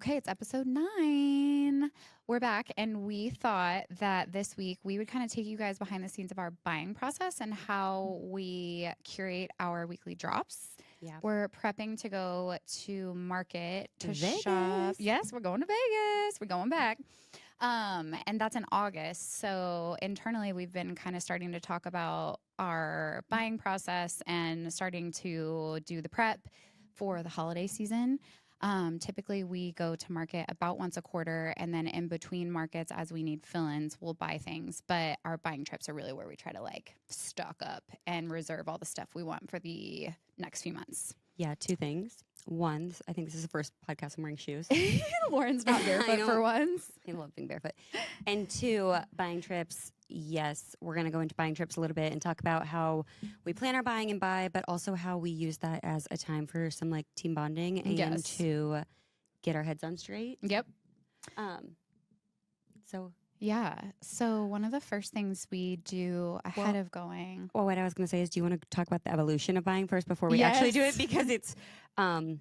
Okay, it's episode 9. We're back, and we thought that this week we would kind of take you guys behind the scenes of our buying process and how we curate our weekly drops. Yeah. We're prepping to go to market to Vegas. shop. Yes, we're going to Vegas. We're going back. And that's in August. So internally, we've been kind of starting to talk about our buying process and starting to do the prep for the holiday season. Typically, we go to market about once a quarter, and then in between markets, as we need fill-ins, we'll buy things. But our buying trips are really where we try to like stock up and reserve all the stuff we want for the next few months. Yeah, two things. One, I think this is the first podcast I'm wearing shoes. Lauren's not barefoot for once. I love being barefoot. And two, buying trips. Yes, we're going to go into buying trips a little bit and talk about how we plan our buying and buy, but also how we use that as a time for some like team bonding and to get our heads on straight. Yep. So yeah. So one of the first things we do ahead of going. Well, what I was going to say is, do you want to talk about the evolution of buying first before we actually do it? Because it's come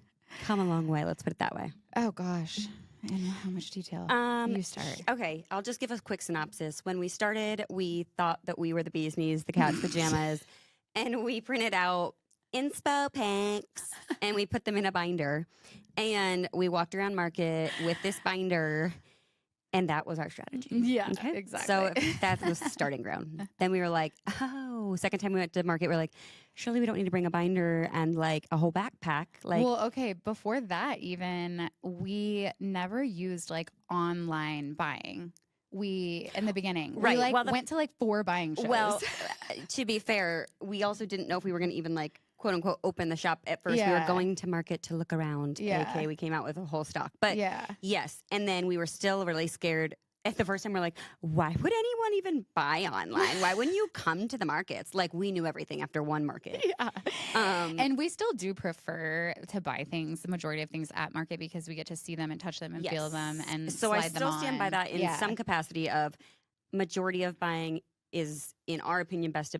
a long way. Let's put it that way. Oh, gosh. And how much detail? You start. Okay, I'll just give a quick synopsis. When we started, we thought that we were the bee's knees, the cat's pajamas, and we printed out inspo packs and we put them in a binder. And we walked around market with this binder. And that was our strategy. Yeah, exactly. So that was the starting ground. Then we were like, oh, second time we went to market, we're like, surely we don't need to bring a binder and like a whole backpack. Like, well, okay, before that even, we never used like online buying. In the beginning, right. We went to like 4 buying shows. Well, to be fair, we also didn't know if we were going to even like, quote unquote, open the shop at first. Yeah. We were going to market to look around. Yeah. Okay, we came out with a whole stock. But yeah. Yes. And then we were still really scared. At the first time, we're like, why would anyone even buy online? Why wouldn't you come to the markets? Like, we knew everything after one market. Yeah. And we still do prefer to buy things, the majority of things at market, because we get to see them and touch them and feel them and so slide I still them stand on. by that in some capacity of majority of buying is, in our opinion, best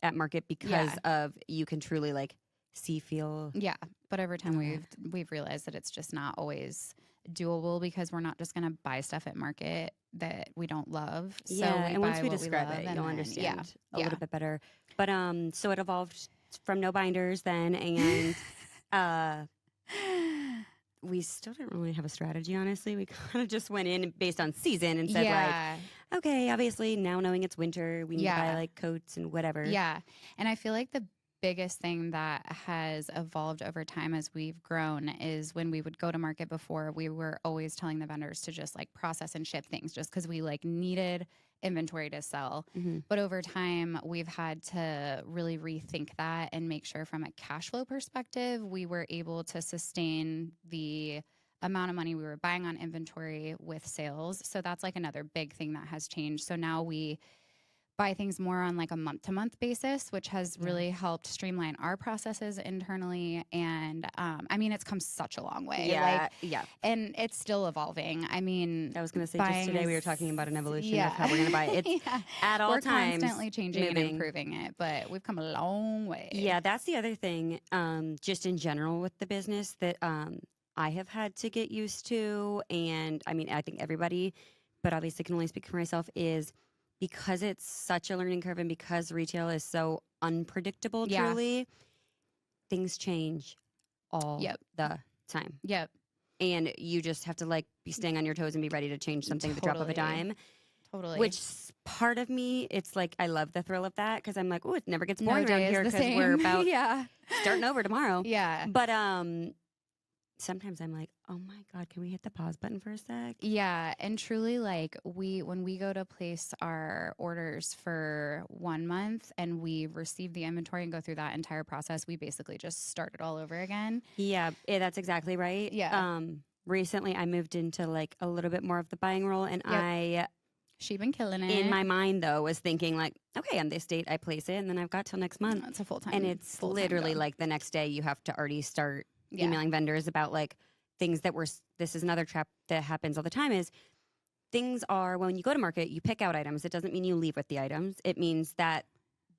at market because of you can truly like see, feel. Yeah. But over time we've realized that it's just not always doable because we're not just going to buy stuff at market that we don't love. So and once we describe it, you'll understand a little bit better. But so it evolved from no binders then, and we still didn't really have a strategy, honestly. We kind of just went in based on season and said like, okay, obviously now knowing it's winter, we need to buy like coats and whatever. Yeah. And I feel like the biggest thing that has evolved over time as we've grown is when we would go to market before, we were always telling the vendors to just like process and ship things just because we like needed inventory to sell. Mm-hmm. But over time, we've had to really rethink that and make sure from a cash flow perspective, we were able to sustain the amount of money we were buying on inventory with sales. So that's like another big thing that has changed. So now we buy things more on like a month-to-month basis, which has really helped streamline our processes internally. And I mean, it's come such a long way. And it's still evolving. I mean, I was going to say just today we were talking about an evolution of how we're going to buy it. It's at all we're times constantly changing and improving it, but we've come a long way. Yeah, that's the other thing, just in general with the business that I have had to get used to. And I mean, I think everybody, but obviously can only speak for myself, is because it's such a learning curve and because retail is so unpredictable, truly, things change all the time. Yep. And you just have to like be staying on your toes and be ready to change something at the drop of a dime. Totally. Which part of me, it's like I love the thrill of that because I'm like, oh, it never gets boring around here because we're about starting over tomorrow. Yeah. But sometimes I'm like, oh my God, can we hit the pause button for a sec? Yeah. And truly, like, when we go to place our orders for 1 month and we receive the inventory and go through that entire process, we basically just start it all over again. Yeah, that's exactly right. Yeah. Recently, I moved into like a little bit more of the buying role, and She's been killing it. In my mind, though, was thinking like, okay, on this date, I place it, and then I've got till next month. It's a full-time. And it's literally like the next day you have to already start emailing vendors about like things that this is another trap that happens all the time is things are, when you go to market, you pick out items. It doesn't mean you leave with the items. It means that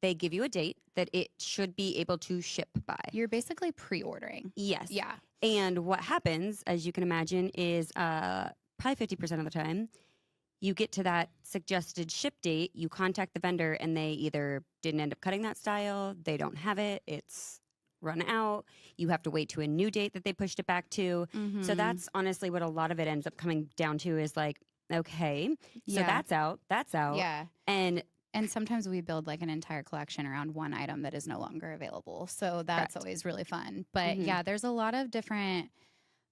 they give you a date that it should be able to ship by. You're basically pre-ordering. Yes. Yeah. And what happens, as you can imagine, is probably 50% of the time, you get to that suggested ship date, you contact the vendor, and they either didn't end up cutting that style, they don't have it, it's run out, you have to wait to a new date that they pushed it back to. Mm-hmm. So that's honestly what a lot of it ends up coming down to is like, okay, so Yeah. that's out. Yeah. And And sometimes we build like an entire collection around one item that is no longer available. So that's Correct. always really fun. But Mhm. yeah, there's a lot of different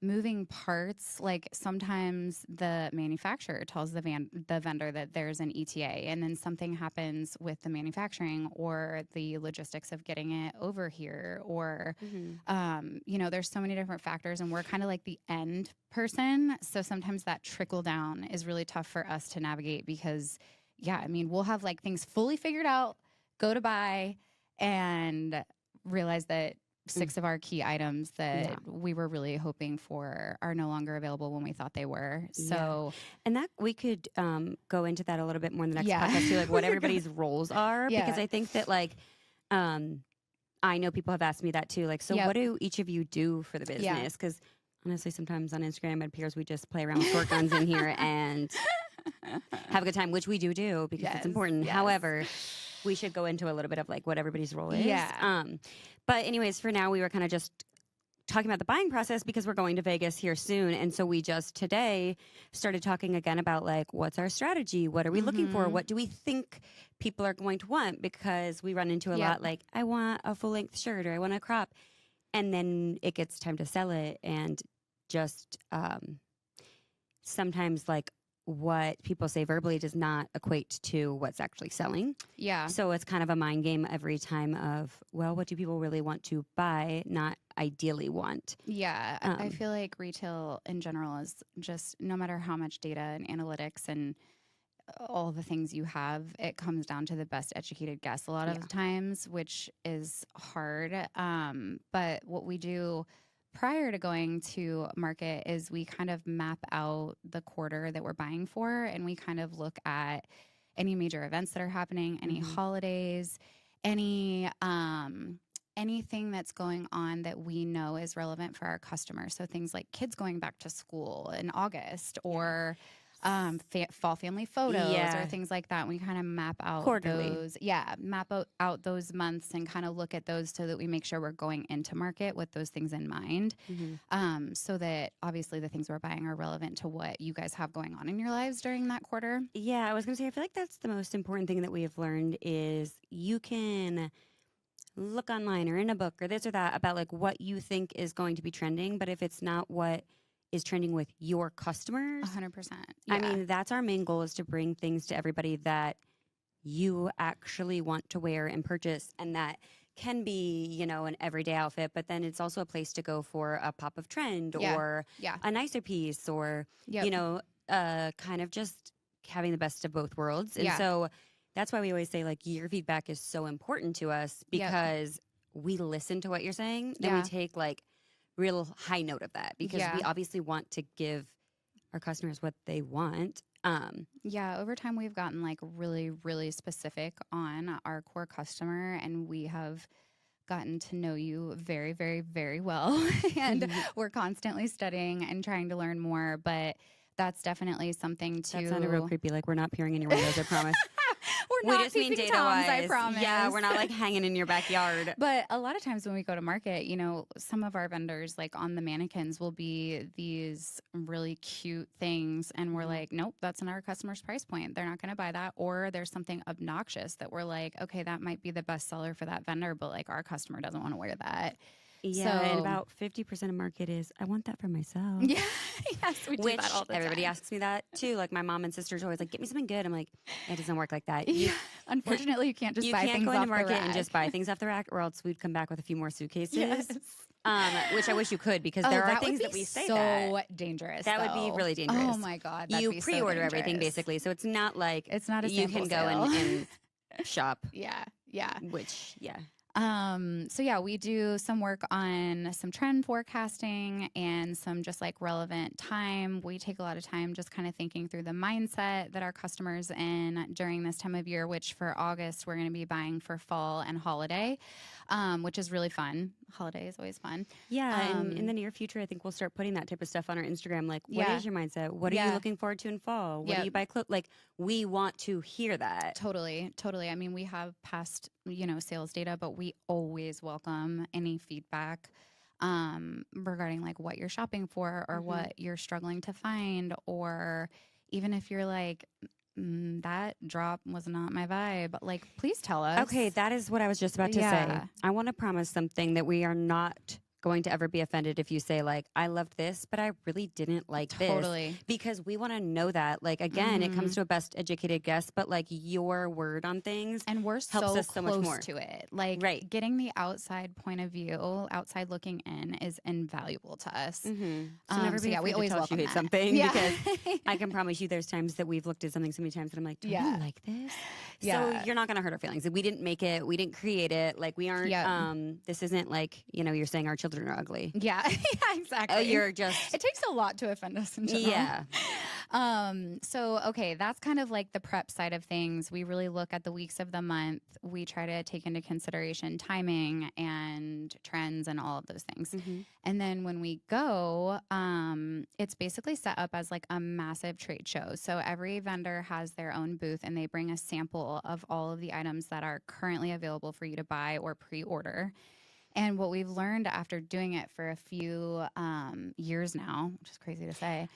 moving parts. Like sometimes the manufacturer tells the vendor that there's an ETA, and then something happens with the manufacturing or the logistics of getting it over here, or you know, there's so many different factors, and we're kind of like the end person. So sometimes that trickle down is really tough for us to navigate because, yeah, I mean, we'll have like things fully figured out, go to buy, and realize that 6 of our key items that Yeah. we were really hoping for are no longer available when we thought they were. So, And that we could go into that a little bit more in the next Yeah. podcast too, like what everybody's roles are. Yeah. Because I think that like I know people have asked me that too. Like, so Yep. what do each of you do for the Yeah. business? Because honestly, sometimes on Instagram it appears we just play around with short guns in here and have a good time, which we do because Yes, it's important. yes. However, we should go into a little bit of like what everybody's role is. Yeah. But anyways, for now, we were kind of just talking about the buying process because we're going to Vegas here soon. And so we just today started talking again about like, what's our strategy? What are we looking for? Mhm. What do we think people are going to want? Because we run into a Yep. lot like, I want a full length shirt or I want a crop. And then it gets time to sell it. And just sometimes like what people say verbally does not equate to what's actually selling. yeah. So it's kind of a mind game every time of, well, what do people really want to buy, not ideally want? Yeah, I Um, feel like retail in general is just no matter how much data and analytics and all the things you have, it comes down to the best educated guess a lot of Yeah. the times, which is hard. But what we do prior to going to market is we kind of map out the quarter that we're buying for, and we kind of look at any major events that are happening, any Mhm. holidays, any anything that's going on that we know is relevant for our customers. So things like kids going back to school in August, or fall family photos, Yeah. or things like that. We kind of map out Quarterly. those, map out those months and kind of look at those so that we make sure we're going into market with those things in mind. So that obviously the things we're buying are relevant to what you guys have going on in your lives during that quarter. Yeah, I was going to say, I feel like that's the most important thing that we have learned is you can look online or in a book or this or that about like what you think is going to be trending. But if it's not what is trending with your customers, 100%. I mean, that's our main goal is to bring things to everybody that you actually want to wear and purchase. And that can be, you know, an everyday outfit, but then it's also a place to go for a pop of trend Yeah. or Yeah. a nicer piece or, Yep. you know, kind of just having the best of both worlds. And Yeah. so that's why we always say like your feedback is so important to us Yep. because we listen to what you're saying and Yeah. we take like real high note of that because Yeah. we obviously want to give our customers what they want. Yeah, over time we've gotten like really, really specific on our core customer, and we have gotten to know you very, very, very well. And we're constantly studying and trying to learn more. But that's definitely something to. That sounded real creepy. Like we're not peering in your windows, I promise. We're We not just mean peeping data Toms, I wise. promise. Yeah, we're not like hanging in your backyard. But a lot of times when we go to market, you know, some of our vendors, like on the mannequins, will be these really cute things. And we're Mhm. like, nope, that's not our customer's price point. They're not going to buy that. Or there's something obnoxious that we're like, okay, that might be the best seller for that vendor, but like our customer doesn't want to wear that. Yeah, and So- about 50% of market is I want that for myself. Yeah. Yes, we do Which that all the everybody time. asks me that too. Like my mom and sisters always like, get me something good. I'm like, it doesn't work like that. Yeah. Unfortunately, you can't just You buy can't things go off into market the and rack. just buy things off the rack, or else we'd come back with a few more suitcases. Yes. Which I wish you could because Oh, there are that would things be that we say so that dangerous. That would be though. really dangerous. Oh my god, that'd you be so pre-order everything dangerous. basically, so it's not like It's not a you sample can go sale. and shop. Yeah, yeah. Which So yeah, we do some work on some trend forecasting and some just like relevant time. We take a lot of time just kind of thinking through the mindset that our customers in during this time of year, which for August, we're going to be buying for fall and holiday, which is really fun. Holiday is always fun. Yeah, and in the near future, I think we'll start putting that type of stuff on our Instagram. Like, what Yeah. is your mindset? What are you Yeah. looking forward to in fall? What do Yep. you buy clothes? Like, we want to hear that. Totally, totally. I mean, we have past, sales data, but we always welcome any feedback regarding like what you're shopping for or what you're struggling to find, or even if you're like, that drop was not my vibe. Like, please tell us. Okay, that is what I was just about to say. Yeah. I want to promise something that we are not going to ever be offended if you say like, I loved this, but I really didn't like this. Totally. Because we want to know that. Like, again, it comes to a best educated guess, but like your word on things And we're helps so us so much close more. to it. Like, Right. getting the outside point of view, outside looking in, is invaluable to us. So never be yeah, we afraid always to tell us you welcome hate that. something Yeah. because I can promise you there's times that we've looked at something so many times that I'm like, do Yeah. you like this? Yeah. So you're not going to hurt our feelings. We didn't make it. We didn't create it. Like we aren't, Yep. this isn't like, you're saying our children are ugly. Yeah, yeah, exactly. You're just, It takes a lot to offend us in general. yeah. So okay, that's kind of like the prep side of things. We really look at the weeks of the month. We try to take into consideration timing and trends and all of those things. And then when we go, it's basically set up as like a massive trade show. So every vendor has their own booth and they bring a sample of all of the items that are currently available for you to buy or pre-order. And what we've learned after doing it for a few years now, which is crazy to say,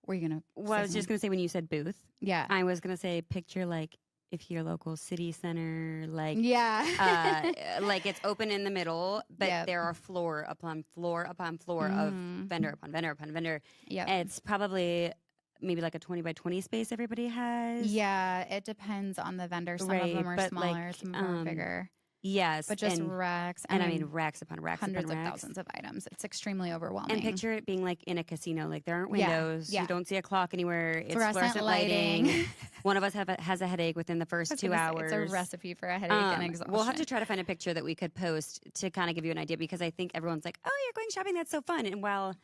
were you gonna? Well, I was just going to say when you said booth, Yeah. I was going to say picture like if your local city center, like, Yeah. like it's open in the middle, but Yep. there are floor upon floor upon floor of vendor upon vendor upon vendor. Yep. It's probably maybe like a 20 by 20 space everybody has. Yeah, it depends on the vendor. Some of Right, them are but, smaller, like, some of them are bigger. Yes. But just racks. and I mean racks upon racks hundreds upon of racks. thousands of items. It's extremely overwhelming. And picture it being like in a casino. Like there aren't Yeah, windows. yeah. You don't see a clock anywhere. It's Fluorescent lighting. One of us has a headache within the first 2 hours. It's a recipe for a headache and exhaustion. We'll have to try to find a picture that we could post to kind of give you an idea because I think everyone's like, oh, you're going shopping. That's so fun. And while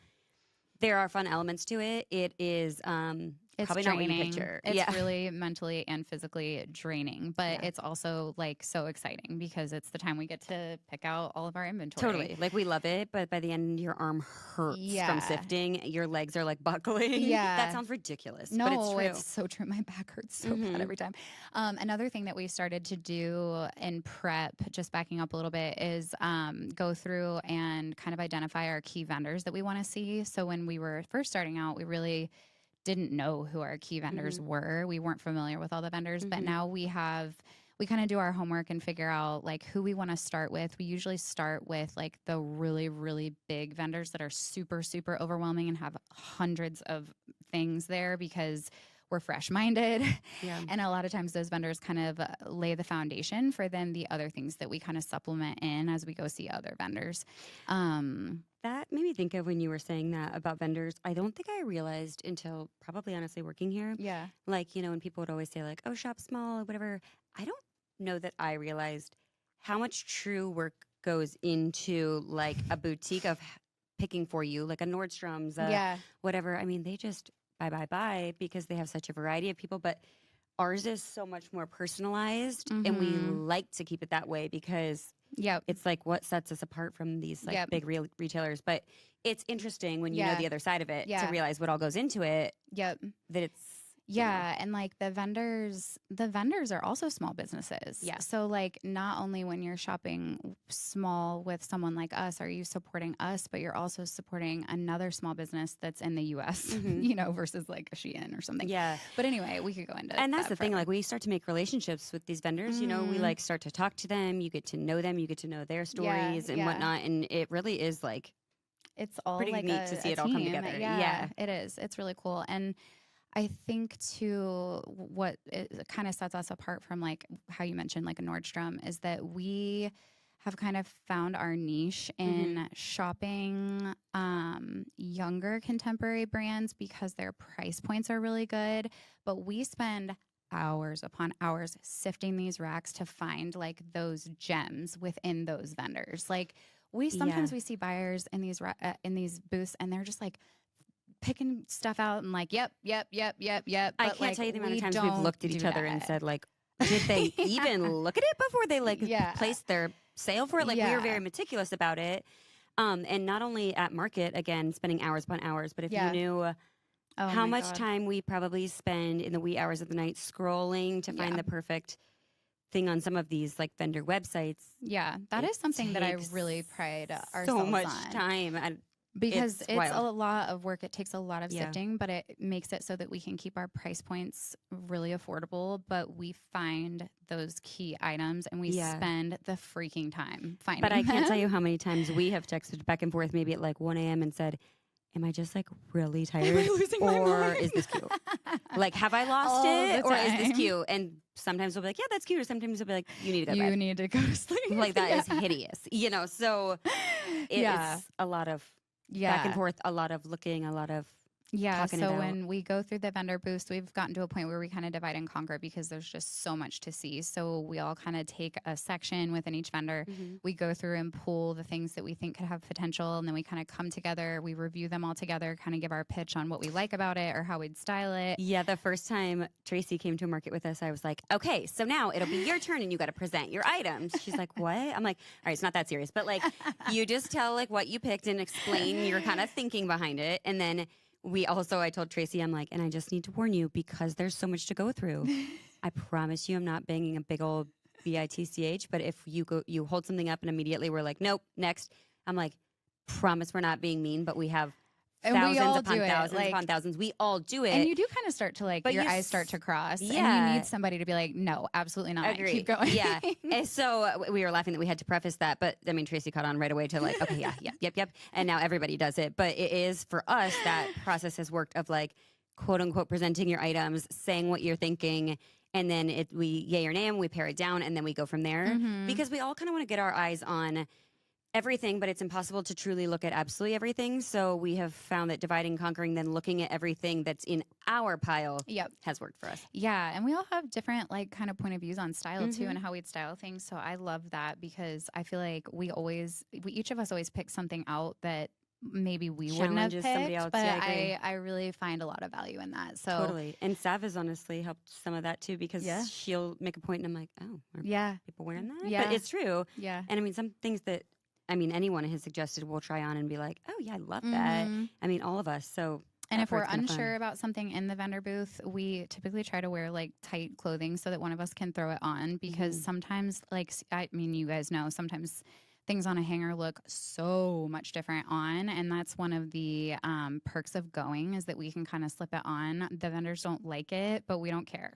there are fun elements to it, it is It's probably draining. not what you picture. It's really mentally and physically draining, but it's also like so exciting because it's the time we get to pick out all of our inventory. Totally. Like we love it, but by the end your arm hurts from sifting. Your legs are like buckling. Yeah. That sounds ridiculous. No, but it's true. it's so true. My back hurts so bad every time. Another thing that we started to do in prep, just backing up a little bit, is go through and kind of identify our key vendors that we want to see. So when we were first starting out, we really didn't know who our key vendors were. We weren't familiar with all the vendors, but now we kind of do our homework and figure out like who we want to start with. We usually start with like the really, really big vendors that are super, super overwhelming and have hundreds of things there because we're fresh minded. Yeah. And a lot of times those vendors kind of lay the foundation for then the other things that we kind of supplement in as we go see other vendors. That made me think of when you were saying that about vendors. I don't think I realized until probably honestly working here. Yeah. Like, when people would always say like, oh, shop small or whatever. I don't know that I realized how much true work goes into like a boutique of picking for you, like a Nordstrom's, whatever. I mean, they just buy because they have such a variety of people, but ours is so much more personalized and we like to keep it that way because it's like what sets us apart from these like big real retailers. But it's interesting when you know the other side of it to realize what all goes into it. Yep. That it's and like the vendors are also small businesses. Yeah. So like not only when you're shopping small with someone like us are you supporting us, but you're also supporting another small business that's in the US, versus like a Shein or something. Yeah. But anyway, we could go into and that's that the thing, further. like we start to make relationships with these vendors, we like start to talk to them, you get to know them, you get to know their stories and whatnot. And it really is like it's all pretty like neat to see a it all come team. together. Yeah, it is. It's really cool. And I think too, what it kind of sets us apart from like how you mentioned like a Nordstrom is that we have kind of found our niche in shopping younger contemporary brands because their price points are really good, but we spend hours upon hours sifting these racks to find like those gems within those vendors. Like sometimes we see buyers in these booths and they're just like picking stuff out and like, yep. I But can't like, tell you the amount of we times we've don't looked at do each other and that. said like, did they even look at it before they like Yeah. placed their sale for it? Like we were Yeah. very meticulous about it. And not only at market, again, spending hours upon hours, but if Yeah. you knew Oh how my much God. time we probably spend in the wee hours of the night scrolling to find Yeah. the perfect thing on some of these like vendor websites. Yeah, that It is something that I takes really pride ourselves so much on. time. And Because It's it's wild. a lot of work. It takes a lot of Yeah. sifting, but it makes it so that we can keep our price points really affordable. But we find those key items and we Yeah. spend the freaking time finding But I can't tell them. you how many times we have texted back and forth, maybe at like 1 a.m. and said, am I just like really Am tired? I losing my Or mind? is this cute? Like, have I lost All it? the Or is this time. cute? And sometimes we'll be like, yeah, that's cute. Or sometimes we'll be like, you need to go to You bed. need to go to sleep. Like, that is Yeah. hideous. You know, so Yeah. it's a lot of Yeah. back and forth, a lot of looking, a lot of Yeah, talking it so out. when we go through the vendor booths, we've gotten to a point where we kind of divide and conquer because there's just so much to see. So we all kind of take a section within each vendor. We go through and pull the things that we think could have potential, and then we kind of come together, we review them all together, kind of give our pitch on what we like about it or how we'd style it. Yeah, the first time Tracy came to a market with us, I was like, okay, so now it'll be your turn and you got to present your items. She's like, what? I'm like, all right, it's not that serious, but like, you just tell like what you picked and explain your kind of thinking behind it. And then I told Tracy, I'm like, and I just need to warn you because there's so much to go through. I promise you, I'm not banging a big old bitch, but if you hold something up and immediately we're like, nope, next. I'm like, promise we're not being mean, but we have And we thousands all upon do it, thousands like- upon thousands. We all do it. And you do kind of start to like, But your you eyes start to cross. And you yeah. need somebody to be like, no, absolutely not. Agree. Keep going. Yeah. And so we were laughing that we had to preface that, but I mean, Tracy caught on right away to like, okay, yep. And now everybody does it. But it is for us, that process has worked of like, quote unquote, presenting your items, saying what you're thinking. And then we yay or nay them, we pare it down, and then we go from there. Mhm. Because we all kind of want to get our eyes on everything, but it's impossible to truly look at absolutely everything. So we have found that dividing, conquering, then looking at everything that's in our pile Yep. has worked for us. Yeah, and we all have different like kind of point of views on style too Mhm. and how we'd style things. So I love that because I feel like each of us always pick something out that maybe we wouldn't have Challenges picked, somebody else. but Yeah, I agree. I really find a lot of value in that. So Totally. And Sav has honestly helped some of that too because Yeah. she'll make a point and I'm like, oh, are yeah, people wearing that? Yeah. But it's true. yeah. And I mean, some things that, anyone has suggested we'll try on and be like, oh, yeah, I love that. Mhm. I mean, all of us. So, And that if we're part's kinda fun. unsure about something in the vendor booth, we typically try to wear like tight clothing so that one of us can throw it on because Mhm. sometimes you guys know, sometimes things on a hanger look so much different on. And that's one of the perks of going is that we can kind of slip it on. The vendors don't like it, but we don't care.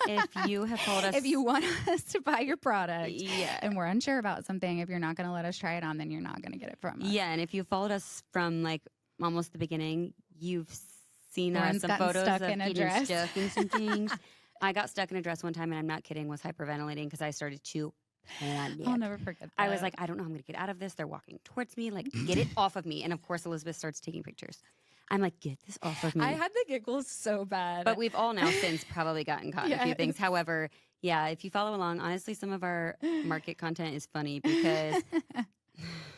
If you have told us. If you want us to buy your product Yeah. and we're unsure about something, if you're not going to let us try it on, then you're not going to get it from us. Yeah. And if you followed us from like almost the beginning, you've seen Lauren's some gotten photos stuck of in a getting dress. stuck in some things. I got stuck in a dress one time and I'm not kidding, was hyperventilating because I started to panic. I'll never forget that. I was like, I don't know how I'm going to get out of this. They're walking towards me. Like, get it off of me. And of course, Elizabeth starts taking pictures. I'm like, get this off of me. I had the giggles so bad. But we've all now since probably gotten caught in a few Yes. things. However, yeah, if you follow along, honestly, some of our market content is funny because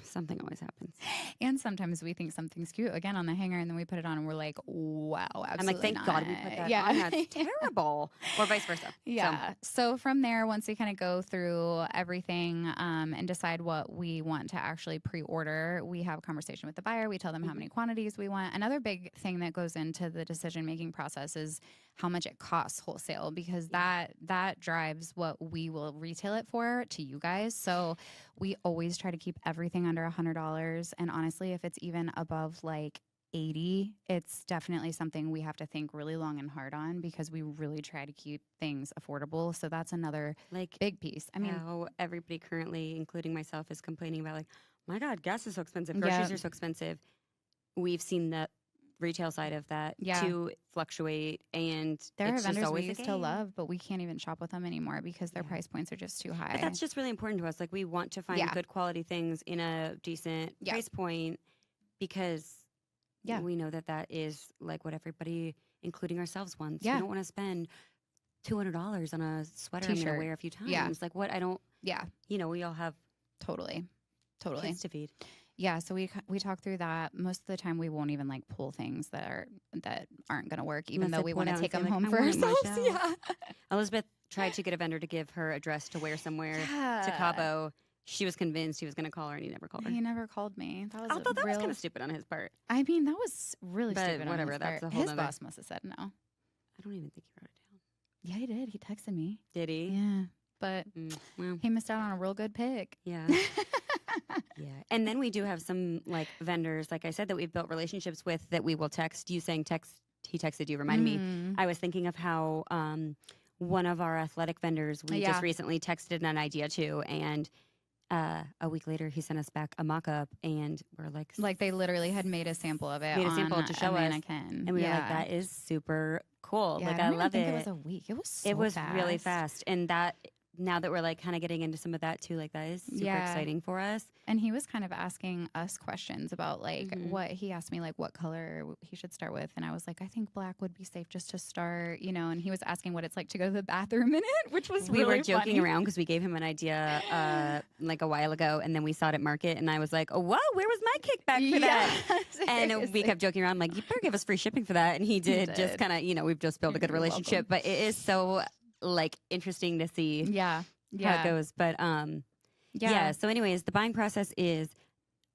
something always happens. And sometimes we think something's cute again on the hanger, and then we put it on, and we're like, "Wow, absolutely!" I'm like, thank God we put that yeah. on. That's terrible. Or vice versa. Yeah. So from there, once we kind of go through everything and decide what we want to actually pre-order, we have a conversation with the buyer. We tell them how many quantities we want. Another big thing that goes into the decision-making process is how much it costs wholesale, because that drives what we will retail it for to you guys. So we always try to keep everything under $100. And honestly, if it's even above like 80, it's definitely something we have to think really long and hard on because we really try to keep things affordable. So that's another like big piece. I mean, how everybody currently, including myself, is complaining about like, my God, gas is so expensive. Groceries Yeah. are so expensive. We've seen the retail side of that Yeah. to fluctuate, and there are it's just vendors we always a used to game. love, but we can't even shop with them anymore because their Yeah. price points are just too high. But that's just really important to us. Like, we want to find Yeah. good quality things in a decent Yeah. price point because Yeah. we know that is like what everybody, including ourselves, wants. Yeah. We don't want to spend $200 on a sweater I'm going T-shirt. to wear a few times. Yeah. Like what? I don't, Yeah, we all have totally. kids to feed. Yeah, so we talk through that. Most of the time, we won't even like pull things that aren't going to work, even Unless though they we pull it want to out and take say, them like, home "I for want it ourselves." myself. Yeah, Elizabeth tried to get a vendor to give her a dress to wear somewhere to Yeah. Cabo. She was convinced he was going to call her, and he never called her. He never called me. That was I thought that was real. kind of stupid on his part. I mean, that was really But stupid. whatever, On his that's part. a whole His nother- boss must have said no. I don't even think he wrote it down. Yeah, he did. He texted me. Did he? Yeah, but Well, he missed out on a real good pick. yeah. Yeah. And then we do have some like vendors, like I said, that we've built relationships with that we will text. You saying text, he texted you, remind me. Mm. I was thinking of how one of our athletic vendors we Yeah. just recently texted an idea to, and a week later he sent us back a mock-up, and we're like They literally had made a sample of it. Made a sample on to show a us, mannequin. and we were yeah. like, that is super cool. Yeah, Like I I don't love even think it. it was a week. It was so It was fast. really fast, and that now that we're like kind of getting into some of that too, like that is super Yeah. exciting for us. And he was kind of asking us questions about like Mhm. what he asked me, like what color he should start with. And I was like, I think black would be safe just to start, and he was asking what it's like to go to the bathroom in it, which was We really were joking funny. around because we gave him an idea like a while ago, and then we saw it at market, and I was like, "Oh, whoa, where was my kickback for that?" And we seriously. kept joking around, like, "You better give us free shipping for that." And he did. Just did. kind of, we've just built a good You're welcome. relationship, but it is so like interesting to see Yeah. how Yeah. it goes. But yeah. So, anyways, the buying process is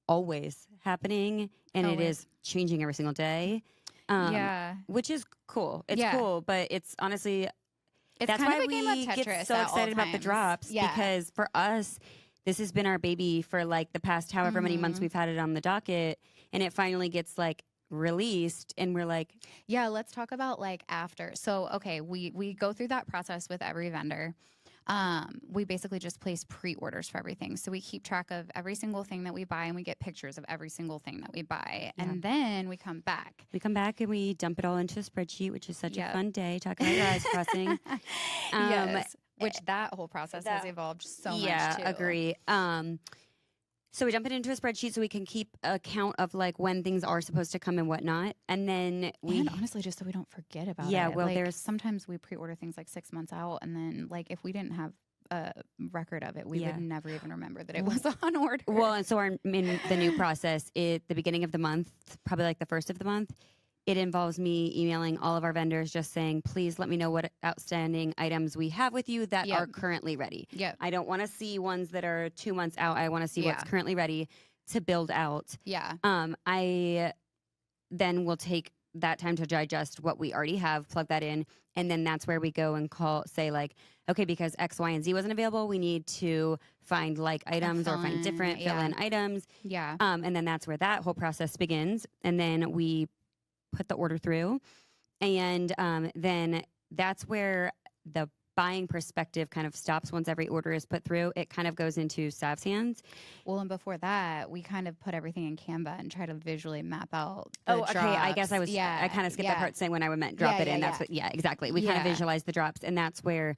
always happening, and it Always. is changing every single day. Yeah. Which is cool. It's Yeah. cool, but it's honestly It's that's kind why of a game of we Tetris get so at all excited about the times. drops Yeah. because for us, this has been our baby for like the past however many months Mhm. we've had it on the docket, and it finally gets like released, and we're like, Yeah, let's talk about like after. So, okay, we go through that process with every vendor. We basically just place pre-orders for everything. So we keep track of every single thing that we buy, and we get pictures of every single thing that we buy. Yeah. And then we come back. we come back and we dump it all into a spreadsheet, which is such Yep. a fun day. Talking about your eyes crossing. Yes, which that whole process has that- evolved so Yeah, much too. agree. So we dump it into a spreadsheet so we can keep account of like when things are supposed to come and whatnot, and then we And honestly, just so we don't forget about Yeah, it. well, Like, there's- sometimes we pre-order things like 6 months out, and then like if we didn't have a record of it, we Yeah. would never even remember that it was on order. Well, and so in the new process, the beginning of the month, probably like the first of the month, it involves me emailing all of our vendors just saying, please let me know what outstanding items we have with you that Yep. are currently ready. yeah, I don't want to see ones that are 2 months out. I want to see what's Yeah. currently ready to build out. yeah, I then will take that time to digest what we already have, plug that in, and then that's where we go and say like, okay, because X, Y, and Z wasn't available, we need to find like items or find different fill-in items. yeah. And then that's where that whole process begins. And then we put the order through. And then that's where the buying perspective kind of stops once every order is put through. It kind of goes into Sav's hands. Well, and before that, we kind of put everything in Canva and try to visually map out. The Oh, okay. I guess I drops. was. Yeah, I kind of skipped that yeah. part saying when I meant drop Yeah, it in. yeah, That's yeah. what. Yeah, exactly. We kind of Yeah. visualize the drops, and that's where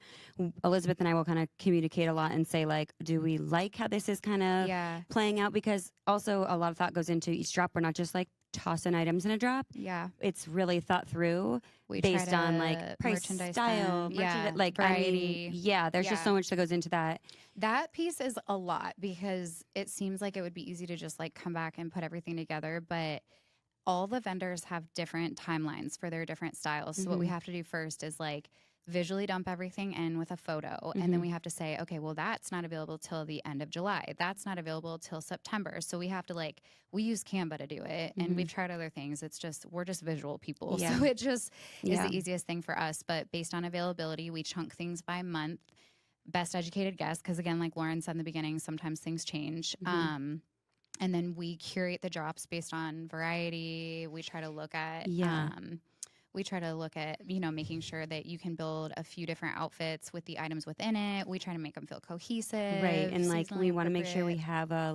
Elizabeth and I will kind of communicate a lot and say like, do we like how this is kind of Yeah, playing out? Because also a lot of thought goes into each drop. We're not just like tossing items in a drop. yeah. It's really thought through We try based on to like price, merchandise style, them. Yeah, like variety. I mean, yeah. There's just Yeah. so much that goes into that. That piece is a lot because it seems like it would be easy to just like come back and put everything together, but all the vendors have different timelines for their different styles. So what we Mhm. have to do first is like visually dump everything in with a photo, and Mhm. then we have to say, okay, well that's not available till the end of July. That's not available till September. So we have to like we use Canva to do it, and Mhm. we've tried other things. It's just we're just visual people, Yeah. so it just is Yeah. the easiest thing for us. But based on availability, we chunk things by month. Best educated guess, because again, like Lauren said in the beginning, sometimes things change. Mhm. And then we curate the drops based on variety. We try to look at Yeah. making sure that you can build a few different outfits with the items within it. We try to make them feel cohesive, Right, and like we seasonally want to make sure we appropriate. have a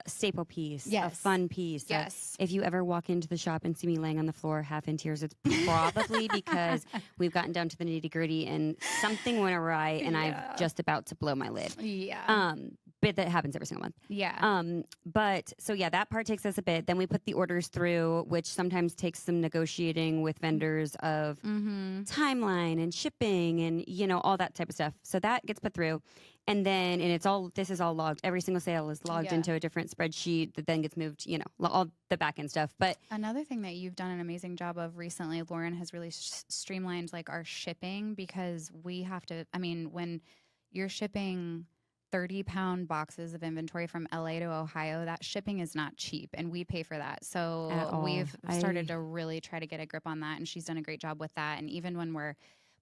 staple piece, a Yes. fun piece. Yes. If you ever walk into the shop and see me laying on the floor half in tears, it's probably because we've gotten down to the nitty gritty and something went awry, and Yeah. I'm just about to blow my lid. Yeah. but that happens every single month. Yeah. But so yeah, that part takes us a bit. Then we put the orders through, which sometimes takes some negotiating with vendors of timeline and shipping and all that type of stuff. So that gets put through. And then, this is all logged. Every single sale is logged Yeah. into a different spreadsheet that then gets moved, all the back end stuff. But Another thing that you've done an amazing job of recently, Lauren, has really streamlined like our shipping, because we have to, I mean, when you're shipping 30-pound boxes of inventory from LA to Ohio, that shipping is not cheap, and we pay for that. At So all. we've started to really try to get a grip on that, and she's done a great job with that. And even when we're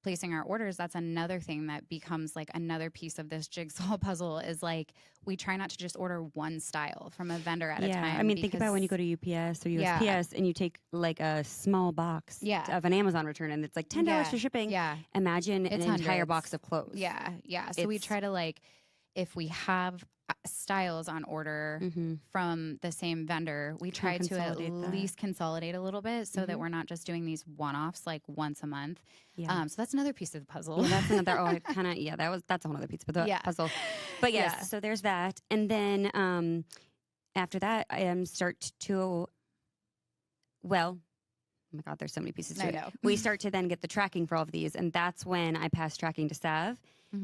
placing our orders, that's another thing that becomes like another piece of this jigsaw puzzle, is like we try not to just order one style from a vendor at a time. I mean, think about when you go to UPS or USPS and you take like a small box of an Amazon return and it's like $10 for shipping. Yeah. Imagine It's an entire hundreds. box of clothes. Yeah. Yeah. So we It's- try to like, if we have styles on order from the same vendor, we try to at consolidate that. least consolidate a little bit so that we're not just doing these one-offs like once a month. Yeah. So that's another piece of the puzzle. Yeah, that's another. That's a whole other piece of the Yeah. puzzle. But yes, Yeah. so there's that, and then after that, I start to. Well, oh my God, there's so many pieces to I it. know. We start to then get the tracking for all of these, and that's when I pass tracking to Sav.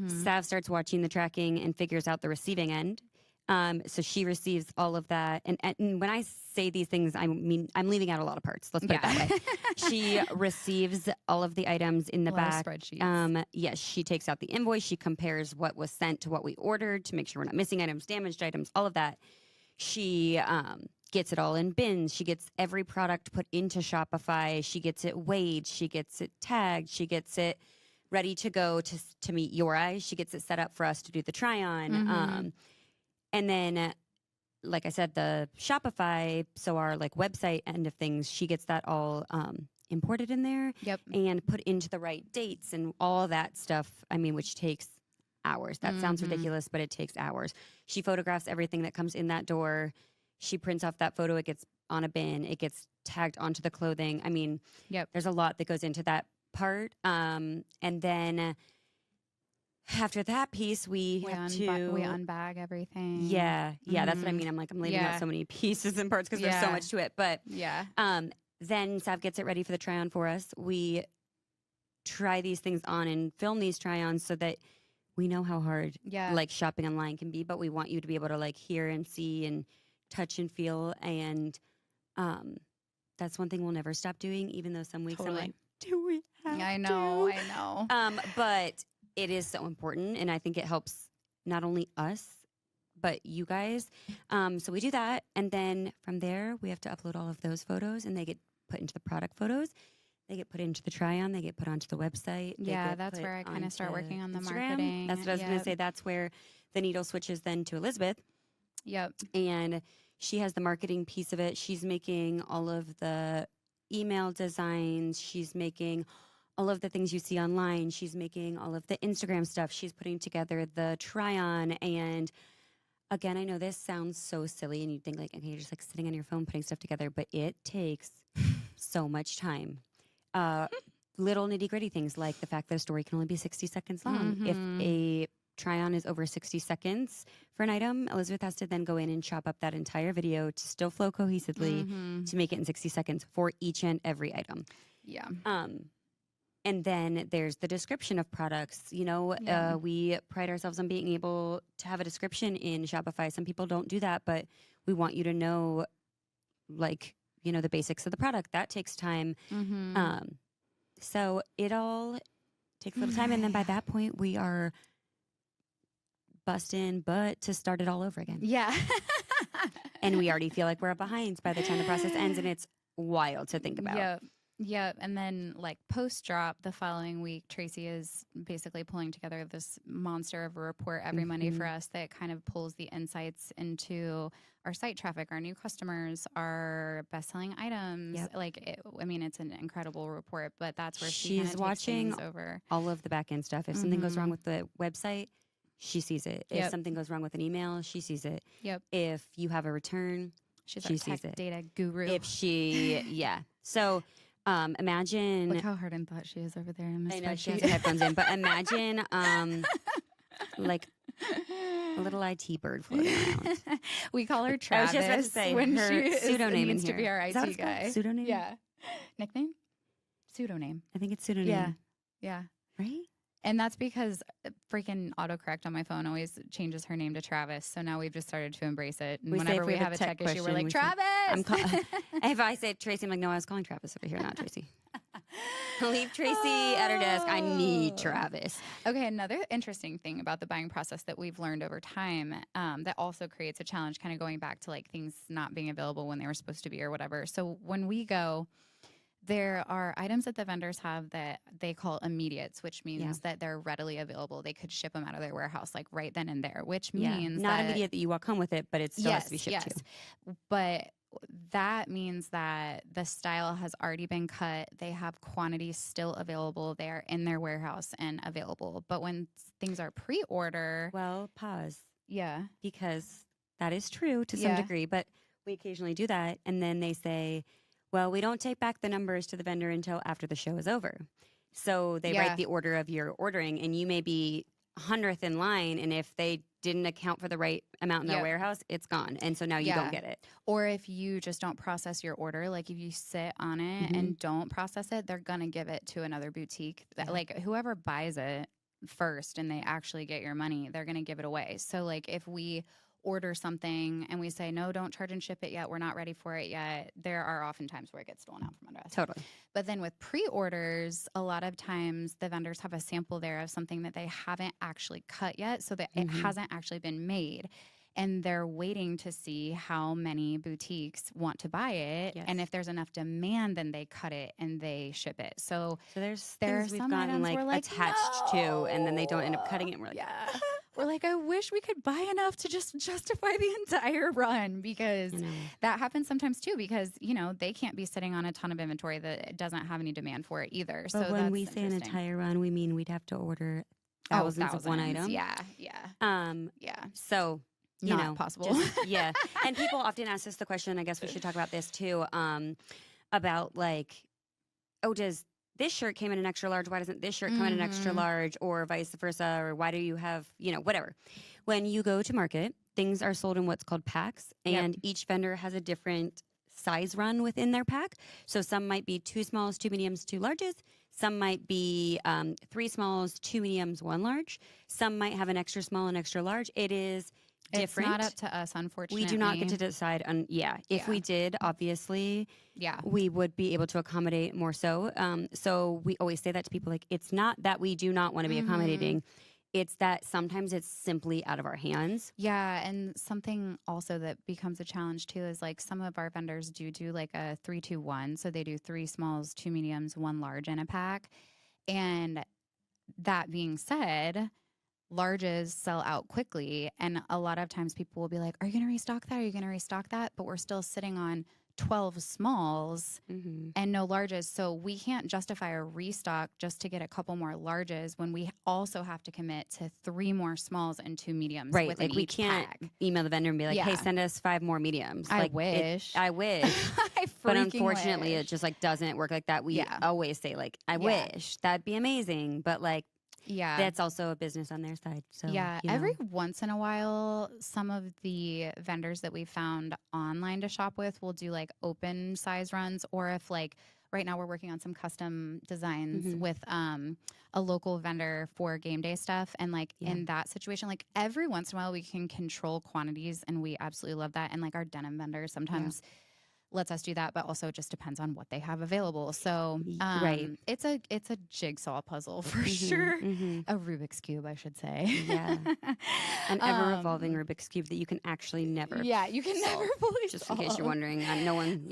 Sav starts watching the tracking and figures out the receiving end. So she receives all of that. And when I say these things, I mean, I'm leaving out a lot of parts. Let's put it that way. She receives all of the items in the A lot back. of spreadsheets. Yes, she takes out the invoice. She compares what was sent to what we ordered to make sure we're not missing items, damaged items, all of that. She gets it all in bins. She gets every product put into Shopify. She gets it weighed. She gets it tagged. She gets it ready to go to meet your eyes. She gets it set up for us to do the try on. And then, like I said, the Shopify, so our like website end of things, she gets that all imported in there Yep. and put into the right dates and all that stuff. I mean, which takes hours. That sounds ridiculous, but it takes hours. She photographs everything that comes in that door. She prints off that photo. It gets on a bin. It gets tagged onto the clothing. I mean, Yep. there's a lot that goes into that part. And then after that piece, we have to unbag everything. Yeah, that's what I mean. I'm leaving Yeah. out so many pieces and parts because there's so Yeah. much to it. But Yeah. then Sav gets it ready for the try on for us. We try these things on and film these try ons so that we know how hard Yeah. like shopping online can be, but we want you to be able to like hear and see and touch and feel. And that's one thing we'll never stop doing, even though some weeks I'm Totally. like, do we have I know. to? I know. But it is so important, and I think it helps not only us but you guys. So we do that, and then from there we have to upload all of those photos, and they get put into the product photos. They get put into the try-on. They get put onto the website. They Yeah, get that's put where I kind onto of start working on the Instagram. marketing. That's what I was going to Yep. say. That's where the needle switches then to Elizabeth, Yep. and she has the marketing piece of it. She's making all of the email designs. She's making all of the things you see online. She's making all of the Instagram stuff. She's putting together the try-on. And again, I know this sounds so silly, and you'd think like, okay, you're just like sitting on your phone putting stuff together, but it takes so much time. Little nitty-gritty things like the fact that a story can only be 60 seconds long. If a try-on is over 60 seconds for an item, Elizabeth has to then go in and chop up that entire video to still flow cohesively to make it in 60 seconds for each and every item. Yeah. And then there's the description of products. Yeah. We pride ourselves on being able to have a description in Shopify. Some people don't do that, but we want you to know, like, the basics of the product. That takes time. So it all takes a little time. And then by that point, we are busting butt to start it all over again. Yeah. And we already feel like we're behind by the time the process ends. And it's wild to think about. Yep. Yep. And then like post drop the following week, Tracy is basically pulling together this monster of a report every Monday for us that kind of pulls the insights into our site traffic, our new customers, our best selling items. Yep. It's an incredible report, but that's where she She's kind of watching takes things over. all of the back end stuff. If something goes wrong with the website, she sees it. If Yep. something goes wrong with an email, she sees it. Yep. If you have a return, She's she our sees tech it. data guru. If she, yeah. So imagine. Look how hard and thought she is over there in this I know she spreadsheet. has her headphones in, but imagine like A little IT bird floating around. We call her I was Travis just about to say when her she pseudonym needs in to be here. our Is that what IT it's called? guy. Pseudonym? Yeah. Nickname? Pseudonym. I think it's pseudonym. Yeah. Yeah. Right? And that's because freaking autocorrect on my phone always changes her name to Travis. So now we've just started to embrace it. And We say whenever if we we have have a a tech tech issue, we're question, like, we say, Travis! If I say Tracy, I'm like, no, I was calling Travis over here, not Tracy. Leave Tracy at her desk. I need Oh. Travis. Okay, another interesting thing about the buying process that we've learned over time that also creates a challenge, kind of going back to like things not being available when they were supposed to be or whatever. So when we go, there are items that the vendors have that they call immediates, which means that they're readily available. They could ship them out of their warehouse like right then and there, which means not that immediate that you walk home with it, but it still has to be shipped to. But that means that the style has already been cut. They have quantities still available. They are in their warehouse and available. But when things are pre-order, Well, pause. yeah, Because that is true to some degree, but we occasionally do that. And then they say, well, we don't take back the numbers to the vendor until after the show is over. So they write the order of your ordering, and you may be 100th in line. And if they didn't account for the right amount in their warehouse, it's gone. And so now you don't get it. Or if you just don't process your order, like if you sit on it and don't process it, they're going to give it to another boutique. Like whoever buys it first and they actually get your money, they're going to give it away. So like if we order something and we say, no, don't charge and ship it yet, we're not ready for it yet, there are often times where it gets stolen out from under us. Totally. But then with pre-orders, a lot of times the vendors have a sample there of something that they haven't actually cut yet, so that it hasn't actually been made. And they're waiting to see how many boutiques want to buy it. Yes. And if there's enough demand, then they cut it and they ship it. So there's there things are we've some gotten items like we're like attached to, and then they don't end up cutting it. And we're like, we're like, I wish we could buy enough to just justify the entire run, because that happens sometimes too, because, you know, they can't be sitting on a ton of inventory that doesn't have any demand for it either. But so when that's we say an entire run, we mean we'd have to order thousands of one item. Yeah. So, not possible. And people often ask us the question, I guess we should talk about this too, about like, oh, does this shirt came in an extra large, why doesn't this shirt come in an extra large, or vice versa, or why do you have, whatever. When you go to market, things are sold in what's called packs, and each vendor has a different size run within their pack. So some might be 2 smalls, 2 mediums, 2 larges. Some might be 3 smalls, 2 mediums, 1 large. Some might have an extra small and extra large. It is different. It's not up to us, unfortunately. We do not get to decide on, if we did, obviously, we would be able to accommodate more so. So we always say that to people, like, it's not that we do not want to be accommodating. It's that sometimes it's simply out of our hands. Yeah, and something also that becomes a challenge too is like some of our vendors do like a 3-2-1. So they do 3 smalls, 2 mediums, 1 large in a pack. And that being said, larges sell out quickly, and a lot of times people will be like, are you going to restock that? Are you going to restock that? But we're still sitting on 12 smalls and no larges. So we can't justify a restock just to get a couple more larges when we also have to commit to 3 more smalls and 2 mediums. Right. Like we can't email the vendor and be like, hey, send us 5 more mediums. I like, wish. I wish. But unfortunately, it just like doesn't work like that. We always say like, I wish. That'd be amazing. But like, that's also a business on their side. So every once in a while, some of the vendors that we found online to shop with will do like open size runs, or if like right now we're working on some custom designs with a local vendor for game day stuff, and like in that situation, like every once in a while we can control quantities, and we absolutely love that. And like our denim vendor sometimes lets us do that, but also it just depends on what they have available. So it's a jigsaw puzzle for sure. A Rubik's Cube, I should say. An ever-evolving Rubik's Cube that you can actually never you can solve. never fully just solve. in case you're wondering. No one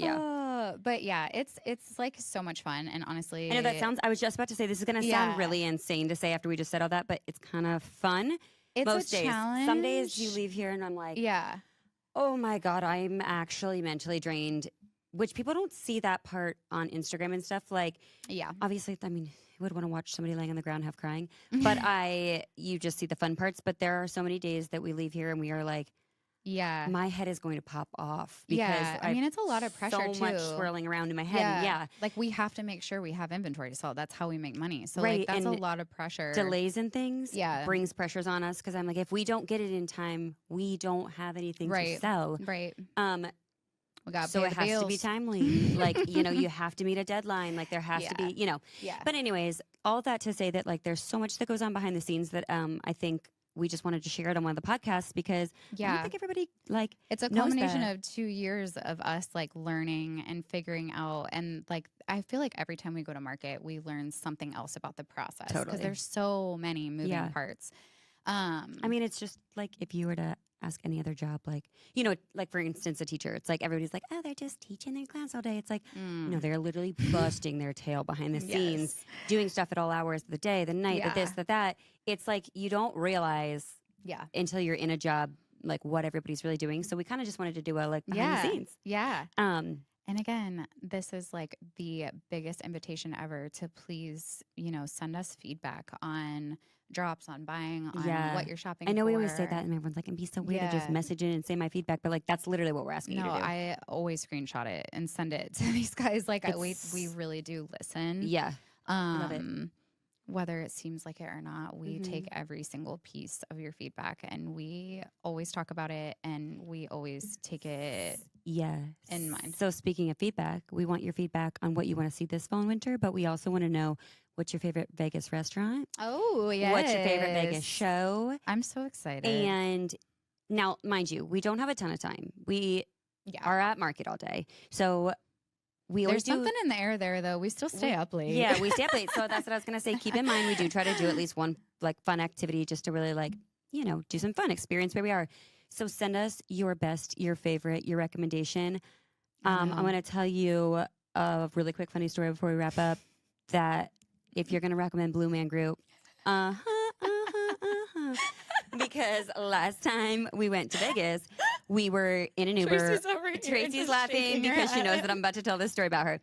but it's like so much fun, and honestly, I know that sounds, I was just about to say, this is going to sound really insane to say after we just said all that, but it's kind of fun. It's most a days. challenge. Some days you leave here and I'm like, oh my God, I'm actually mentally drained, which people don't see that part on Instagram and stuff. Like, obviously, I mean, I would want to watch somebody laying on the ground half crying, but you just see the fun parts. But there are so many days that we leave here and we are like, Yeah. my head is going to pop off because Yeah. I mean, it's a lot of pressure so too. much swirling around in my head. Yeah. Like we have to make sure we have inventory to sell. That's how we make money. So Right, like that's a and lot of pressure. Delays and things Yeah. brings pressures on us because I'm like, if we don't get it in time, we don't have anything to Right. sell. Right. Um, We got so it has to be timely. Like, you have to meet a deadline. Like there has to be, Yeah. But anyways, all that to say that like there's so much that goes on behind the scenes that I think we just wanted to share it on one of the podcasts because I don't think everybody like it's a knows culmination that. of 2 years of us like learning and figuring out, and like I feel like every time we go to market we learn something else about the process because Totally. there's so many moving parts. I mean, it's just like if you were to ask any other job, like, like for instance, a teacher, it's like everybody's like, oh, they're just teaching their class all day. It's like, no, they're literally busting their tail behind the scenes, doing stuff at all hours of the day, the night, the this, the that. It's like you don't realize until you're in a job, like what everybody's really doing. So we kind of just wanted to do a like behind the scenes. Yeah. And again, this is like the biggest invitation ever to please, send us feedback on drops, on buying, on what you're shopping for. I know we always say that and everyone's like, it'd be so weird to just message in and say my feedback, but like that's literally what we're asking you to do. I always screenshot it and send it to these guys. Like we really do listen. Yeah. Love it. Whether it seems like it or not, we take every single piece of your feedback and we always talk about it and we always take it in mind. So speaking of feedback, we want your feedback on what you want to see this fall and winter, but we also want to know what's your favorite Vegas restaurant? Oh, yeah. What's your favorite Vegas show? I'm so excited. And now, mind you, we don't have a ton of time. We are at market all day. So there's something in the air there, though. We still stay up late. Yeah, we stay up late. So that's what I was going to say. Keep in mind, we do try to do at least one like fun activity just to really like, do some fun, experience where we are. So send us your best, your favorite, your recommendation. I'm going to tell you a really quick funny story before we wrap up that if you're going to recommend Blue Man Group, because last time we went to Vegas, we were in an Uber. Tracy's laughing because she knows that I'm about to tell this story about her.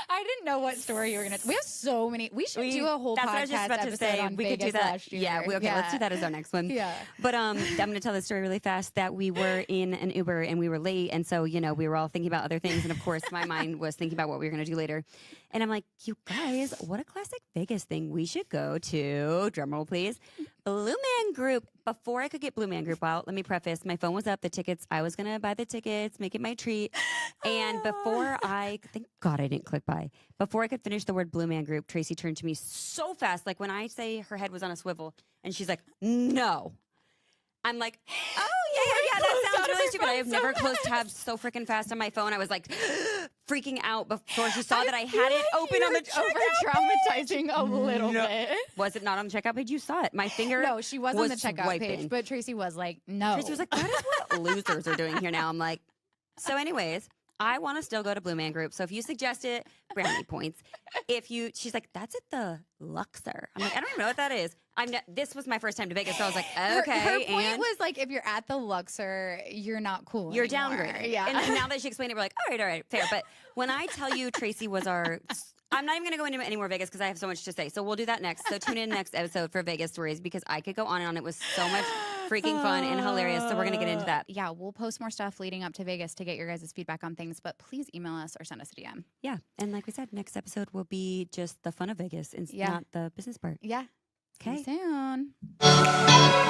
I didn't know what story you were going to. We have so many. We should do a whole podcast That's what I was just about to say. on We Vegas could do that. last year. Yeah, let's do that as our next one. Yeah. But I'm going to tell this story really fast that we were in an Uber and we were late. And so, we were all thinking about other things. And of course, my mind was thinking about what we were going to do later. And I'm like, you guys, what a classic Vegas thing. We should go to, drumroll please, Blue Man Group. Before I could get Blue Man Group out, let me preface, my phone was up, the tickets, I was going to buy the tickets, make it my treat. And before thank God I didn't click buy. Before I could finish the word Blue Man Group, Tracy turned to me so fast. Like when I say her head was on a swivel and she's like, no. I'm like, oh yeah, that sounds really stupid. I have never closed tabs so freaking fast on my phone. I was like freaking out before she saw that I had it open on the checkout traumatizing a little bit. Was it not on the checkout page? You saw it. My finger. No, she was on the checkout swiping. page, but Tracy was like, no. Tracy was like, that is what losers are doing here now. I'm like, so anyways, I want to still go to Blue Man Group. So if you suggest it, brownie points. She's like, that's at the Luxor. I'm like, I don't even know what that is. This was my first time to Vegas, so I was like, okay. Her point was like, if you're at the Luxor, you're not cool. You're anymore. downgraded. Yeah. And now that she explained it, we're like, all right, fair. But when I tell you Tracy was I'm not even going to go into any more Vegas because I have so much to say. So we'll do that next. So tune in next episode for Vegas stories because I could go on and on. It was so much freaking fun and hilarious. So we're going to get into that. Yeah, we'll post more stuff leading up to Vegas to get your guys' feedback on things, but please email us or send us a DM. Yeah. And like we said, next episode will be just the fun of Vegas and not the business part. Yeah. Okay. See you soon.